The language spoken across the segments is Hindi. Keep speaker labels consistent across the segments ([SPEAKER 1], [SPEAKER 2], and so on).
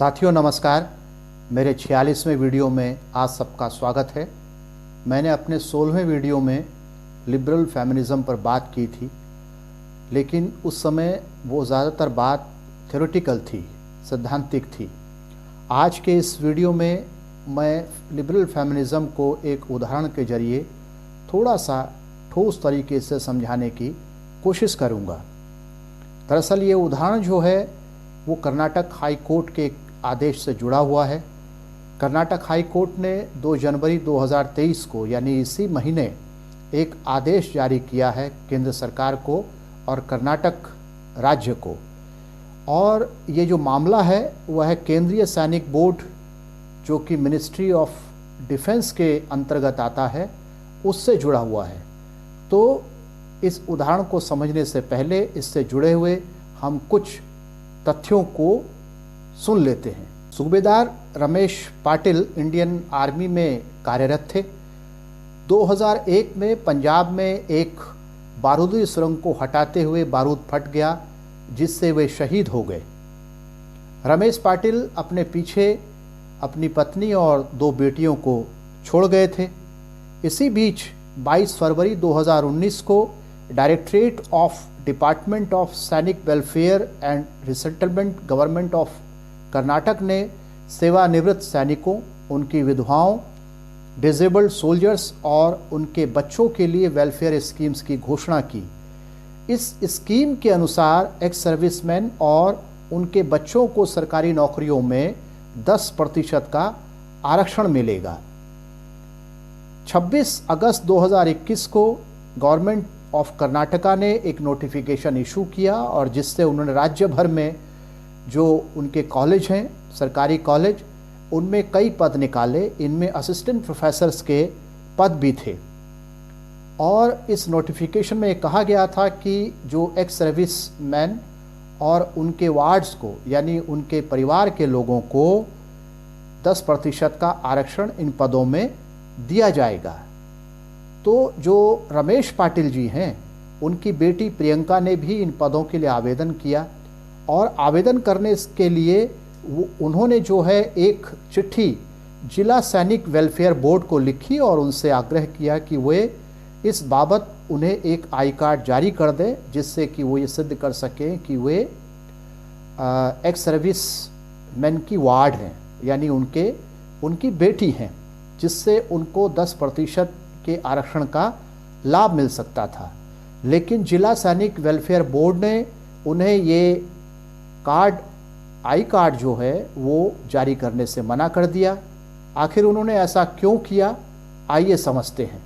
[SPEAKER 1] साथियों नमस्कार। मेरे 46वें वीडियो में आज सबका स्वागत है। मैंने अपने 16वें वीडियो में लिबरल फेमिनिज़म पर बात की थी, लेकिन उस समय वो ज़्यादातर बात थ्योरेटिकल थी, सैद्धांतिक थी। आज के इस वीडियो में मैं लिबरल फेमिनिज़म को एक उदाहरण के ज़रिए थोड़ा सा ठोस तरीके से समझाने की कोशिश करूँगा। दरअसल ये उदाहरण जो है वो कर्नाटक हाई कोर्ट के एक आदेश से जुड़ा हुआ है। कर्नाटक हाई कोर्ट ने 2 जनवरी 2023 को यानी इसी महीने एक आदेश जारी किया है केंद्र सरकार को और कर्नाटक राज्य को, और ये जो मामला है वह है केंद्रीय सैनिक बोर्ड जो कि मिनिस्ट्री ऑफ डिफेंस के अंतर्गत आता है, उससे जुड़ा हुआ है। तो इस उदाहरण को समझने से पहले इससे जुड़े हुए हम कुछ तथ्यों को सुन लेते हैं। सूबेदार रमेश पाटिल इंडियन आर्मी में कार्यरत थे। 2001 में पंजाब में एक बारूदी सुरंग को हटाते हुए बारूद फट गया, जिससे वे शहीद हो गए। रमेश पाटिल अपने पीछे अपनी पत्नी और 2 बेटियों को छोड़ गए थे। इसी बीच 22 फरवरी 2019 को डायरेक्टरेट ऑफ डिपार्टमेंट ऑफ सैनिक welfare and resettlement government of Karnataka ने सेवानिवृत्त सैनिकों, उनकी विधवाओं, डिसेबल्ड सोल्जर्स और उनके बच्चों के लिए वेलफेयर स्कीम्स की घोषणा की। इस स्कीम के अनुसार एक्स सर्विसमैन और उनके बच्चों को सरकारी नौकरियों में 10% का आरक्षण मिलेगा। 26 अगस्त 2021 को गवर्नमेंट ऑफ कर्नाटका ने एक नोटिफिकेशन इशू किया और जिससे उन्होंने राज्य भर में जो उनके कॉलेज हैं, सरकारी कॉलेज, उनमें कई पद निकाले। इनमें असिस्टेंट प्रोफेसर्स के पद भी थे। और इस नोटिफिकेशन में कहा गया था कि जो एक्स सर्विस मैन और उनके वार्ड्स को यानी उनके परिवार के लोगों को 10% का आरक्षण इन पदों में दिया जाएगा। तो जो रमेश पाटिल जी हैं, उनकी बेटी प्रियंका ने भी इन पदों के लिए आवेदन किया और आवेदन करने के लिए उन्होंने जो है एक चिट्ठी जिला सैनिक वेलफेयर बोर्ड को लिखी और उनसे आग्रह किया कि वे इस बाबत उन्हें एक आई कार्ड जारी कर दें, जिससे कि वो ये सिद्ध कर सकें कि वे एक्स सर्विस मैन की वार्ड हैं, यानी उनकी बेटी हैं, जिससे उनको 10% के आरक्षण का लाभ मिल सकता था। लेकिन जिला सैनिक वेलफेयर बोर्ड ने उन्हें ये आई कार्ड जो है वो जारी करने से मना कर दिया। आखिर उन्होंने ऐसा क्यों किया, आइए समझते हैं।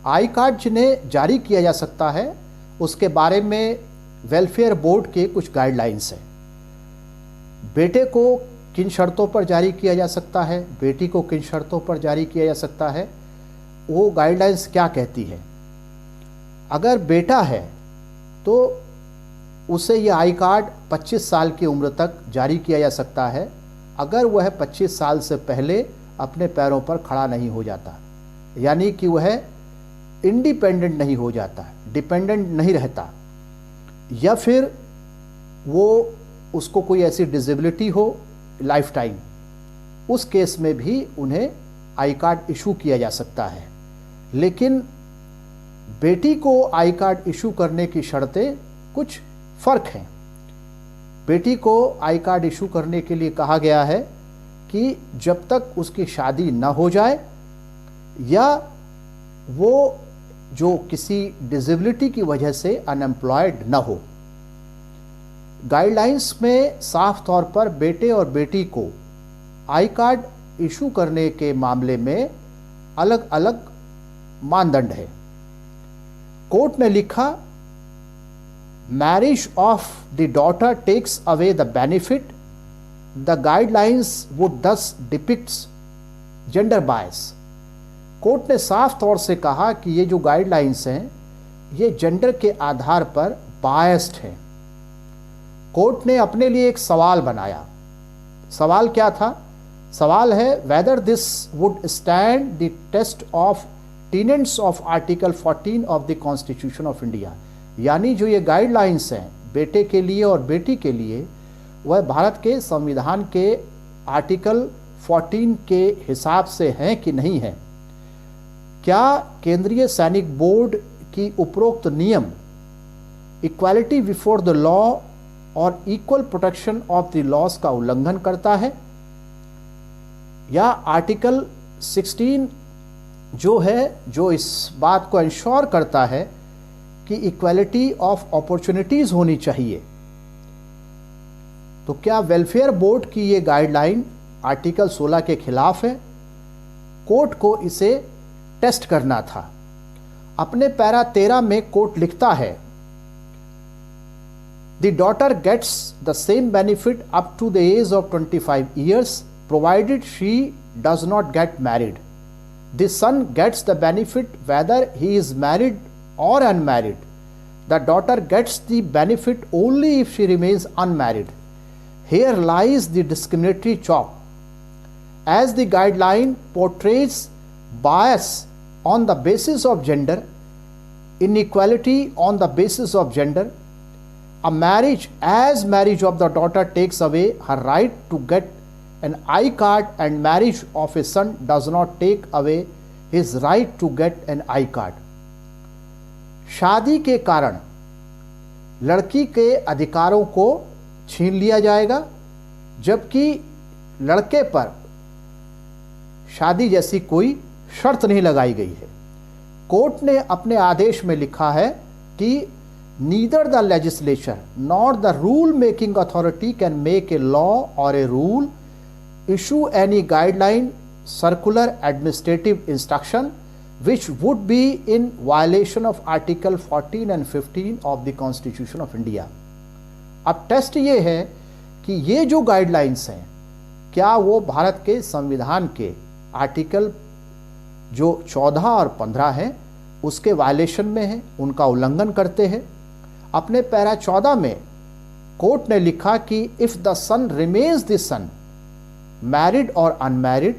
[SPEAKER 1] आई कार्ड जिन्हें जारी किया जा सकता है उसके बारे में वेलफेयर बोर्ड के कुछ गाइडलाइंस हैं। बेटे को किन शर्तों पर जारी किया जा सकता है, बेटी को किन शर्तों पर जारी किया जा सकता है, वो गाइडलाइंस क्या कहती है। अगर बेटा है तो उसे यह आई कार्ड 25 साल की उम्र तक जारी किया जा सकता है, अगर वह 25 साल से पहले अपने पैरों पर खड़ा नहीं हो जाता, यानी कि वह इंडिपेंडेंट नहीं हो जाता, डिपेंडेंट नहीं रहता, या फिर वो उसको कोई ऐसी डिसेबिलिटी हो लाइफ टाइम, उस केस में भी उन्हें आई कार्ड इशू किया जा सकता है। लेकिन बेटी को आई कार्ड इशू करने की शर्तें कुछ फ़र्क हैं। बेटी को आई कार्ड इशू करने के लिए कहा गया है कि जब तक उसकी शादी न हो जाए या वो जो किसी डिसेबिलिटी की वजह से अनएम्प्लॉयड न हो। गाइडलाइंस में साफ तौर पर बेटे और बेटी को आई कार्ड इशू करने के मामले में अलग अलग मानदंड है। कोर्ट ने लिखा, marriage of the daughter takes away the benefit, the guidelines would thus depicts gender bias. Court ने साफ तौर से कहा कि ये जो गाइडलाइंस हैं ये जेंडर के आधार पर बायस्ड हैं। कोर्ट ने अपने लिए एक सवाल बनाया। सवाल क्या था? सवाल है, whether this would stand the test of tenets of article 14 of the constitution of India. यानी जो ये गाइडलाइंस हैं बेटे के लिए और बेटी के लिए, वह भारत के संविधान के आर्टिकल 14 के हिसाब से हैं कि नहीं हैं? क्या केंद्रीय सैनिक बोर्ड की उपरोक्त नियम इक्वालिटी बिफोर द लॉ और equal protection of the laws का उल्लंघन करता है, या आर्टिकल 16 जो है जो इस बात को इंश्योर करता है कि इक्वालिटी ऑफ अपॉर्चुनिटीज होनी चाहिए? तो क्या वेलफेयर बोर्ड की ये गाइडलाइन आर्टिकल 16 के खिलाफ है? कोर्ट को इसे टेस्ट करना था। अपने पैरा 13 में कोर्ट लिखता है, the daughter gets the same benefit up to the age of 25 years provided she does not get married. The son gets the benefit whether he is married or unmarried. The daughter gets the benefit only if she remains unmarried. Here lies the discriminatory chop. As the guideline portrays bias on the basis of gender, inequality on the basis of gender, a marriage of the daughter takes away her right to get an I card, and marriage of a son does not take away his right to get an I card. शादी के कारण लड़की के अधिकारों को छीन लिया जाएगा, जबकि लड़के पर शादी जैसी कोई शर्त नहीं लगाई गई है। कोर्ट ने अपने आदेश में लिखा है कि neither the legislature not the rule making authority can make a law और a rule, issue any guideline, circular, administrative instruction which would be in violation of Article 14 and 15 of the Constitution of India. अब टेस्ट ये है कि ये जो गाइडलाइंस हैं क्या वो भारत के संविधान के आर्टिकल जो 14 और 15 हैं उसके वायलेशन में है, उनका उल्लंघन करते हैं। अपने पैरा 14 में कोर्ट ने लिखा कि if the son remains the son, married or unmarried,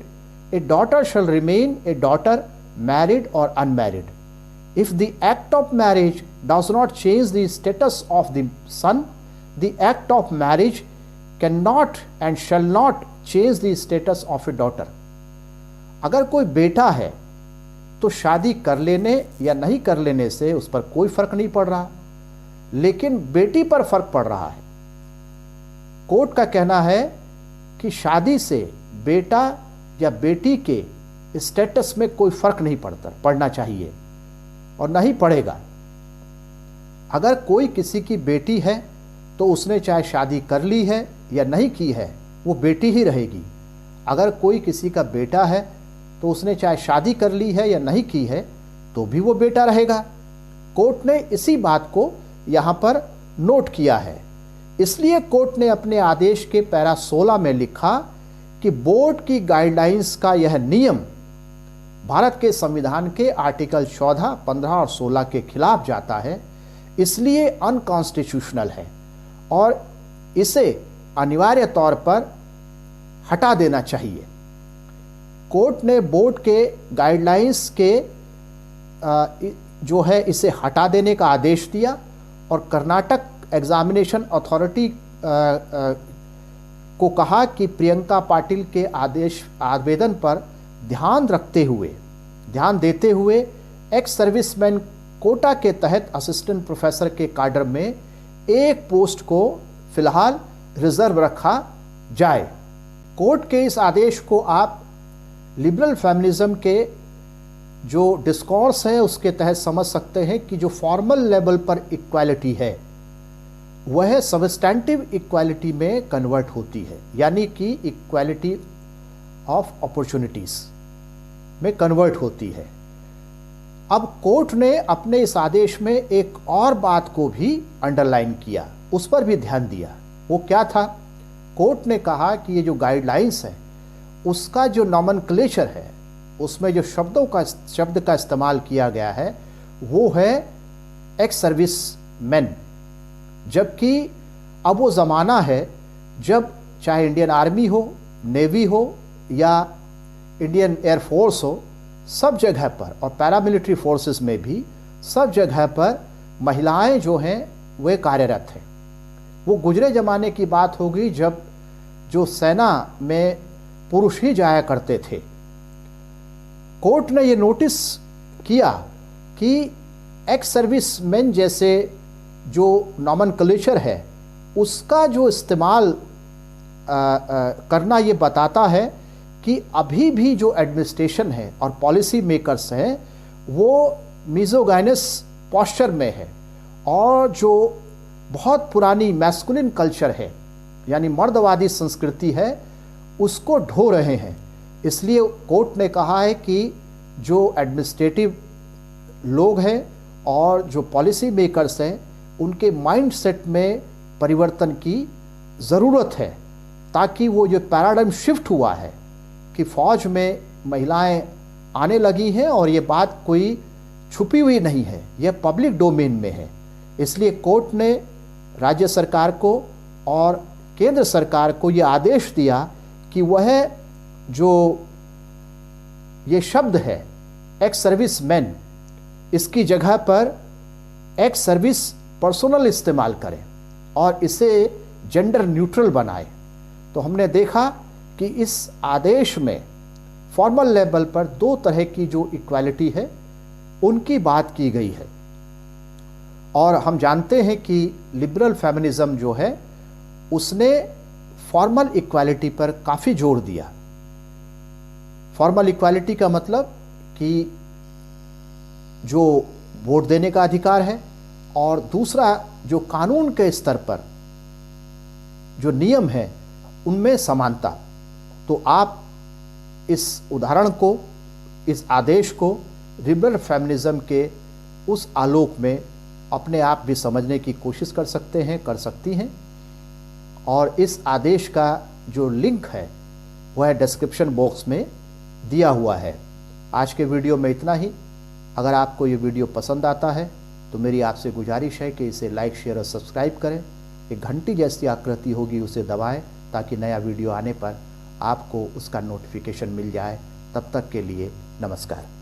[SPEAKER 1] a daughter shall remain a daughter, married or unmarried. If the act of marriage does not change the status of the son, the act of marriage cannot and shall not change the status of a daughter. अगर कोई बेटा है तो शादी कर लेने या नहीं कर लेने से उस पर कोई फर्क नहीं पड़ रहा, लेकिन बेटी पर फर्क पड़ रहा है। कोर्ट का कहना है कि शादी से बेटा या बेटी के स्टेटस में कोई फर्क नहीं पड़ना चाहिए और नहीं पड़ेगा। अगर कोई किसी की बेटी है तो उसने चाहे शादी कर ली है या नहीं की है, वो बेटी ही रहेगी। अगर कोई किसी का बेटा है तो उसने चाहे शादी कर ली है या नहीं की है तो भी वो बेटा रहेगा। कोर्ट ने इसी बात को यहाँ पर नोट किया है। इसलिए कोर्ट ने अपने आदेश के पैरा 16 में लिखा कि बोर्ड की गाइडलाइंस का यह नियम भारत के संविधान के आर्टिकल 14, 15 और 16 के खिलाफ जाता है, इसलिए अनकॉन्स्टिट्यूशनल है और इसे अनिवार्य तौर पर हटा देना चाहिए। कोर्ट ने बोर्ड के गाइडलाइंस के जो है इसे हटा देने का आदेश दिया और कर्नाटक एग्जामिनेशन अथॉरिटी को कहा कि प्रियंका पाटिल के आवेदन पर ध्यान देते हुए एक्स सर्विसमैन कोटा के तहत असिस्टेंट प्रोफेसर के काडर में एक पोस्ट को फिलहाल रिजर्व रखा जाए। कोर्ट के इस आदेश को आप लिबरल फेमिनिज्म के जो डिस्कोर्स है उसके तहत समझ सकते हैं कि जो फॉर्मल लेवल पर इक्वालिटी है वह सबस्टैंटिव इक्वालिटी में कन्वर्ट होती है, यानी कि इक्वालिटी ऑफ अपॉर्चुनिटीज में कन्वर्ट होती है। अब कोर्ट ने अपने इस आदेश में एक और बात को भी अंडरलाइन किया, उस पर भी ध्यान दिया। वो क्या था? कोर्ट ने कहा कि ये जो गाइडलाइंस है उसका जो नॉमेनक्लेचर है, उसमें जो शब्द का इस्तेमाल किया गया है वो है एक्स सर्विस मैन, जबकि अब वो ज़माना है जब चाहे इंडियन आर्मी हो, नेवी हो या इंडियन एयरफोर्स हो, सब जगह पर और पैरामिलिट्री फोर्सेस में भी सब जगह पर महिलाएं जो हैं वे कार्यरत हैं। वो गुजरे ज़माने की बात होगी जब जो सेना में पुरुष ही जाया करते थे। कोर्ट ने ये नोटिस किया कि एक्स सर्विसमैन जैसे जो नॉमेनक्लेचर है उसका जो इस्तेमाल करना ये बताता है कि अभी भी जो एडमिनिस्ट्रेशन है और पॉलिसी मेकर्स हैं वो मिज़ोगाइनस पॉस्चर में है और जो बहुत पुरानी मैस्कुलिन कल्चर है यानी मर्दवादी संस्कृति है उसको ढो रहे हैं। इसलिए कोर्ट ने कहा है कि जो एडमिनिस्ट्रेटिव लोग हैं और जो पॉलिसी मेकर्स हैं उनके माइंडसेट में परिवर्तन की ज़रूरत है ताकि वो जो पैराडाइम शिफ्ट हुआ है कि फ़ौज में महिलाएं आने लगी हैं और ये बात कोई छुपी हुई नहीं है, यह पब्लिक डोमेन में है। इसलिए कोर्ट ने राज्य सरकार को और केंद्र सरकार को ये आदेश दिया कि वह जो ये शब्द है एक्स सर्विस मैन इसकी जगह पर एक्स सर्विस पर्सनल इस्तेमाल करें और इसे जेंडर न्यूट्रल बनाए। तो हमने देखा कि इस आदेश में फॉर्मल लेवल पर दो तरह की जो इक्वालिटी है उनकी बात की गई है। और हम जानते हैं कि लिबरल फेमिनिज्म जो है उसने फॉर्मल इक्वालिटी पर काफ़ी जोर दिया। फॉर्मल इक्वालिटी का मतलब कि जो वोट देने का अधिकार है और दूसरा जो कानून के स्तर पर जो नियम है उनमें समानता। तो आप इस उदाहरण को, इस आदेश को लिबरल फेमिनिज्म के उस आलोक में अपने आप भी समझने की कोशिश कर सकते हैं, कर सकती हैं। और इस आदेश का जो लिंक है वह डिस्क्रिप्शन बॉक्स में दिया हुआ है। आज के वीडियो में इतना ही। अगर आपको ये वीडियो पसंद आता है तो मेरी आपसे गुजारिश है कि इसे लाइक, शेयर और सब्सक्राइब करें। एक घंटी जैसी आकृति होगी उसे दबाएं ताकि नया वीडियो आने पर आपको उसका नोटिफिकेशन मिल जाए। तब तक के लिए नमस्कार।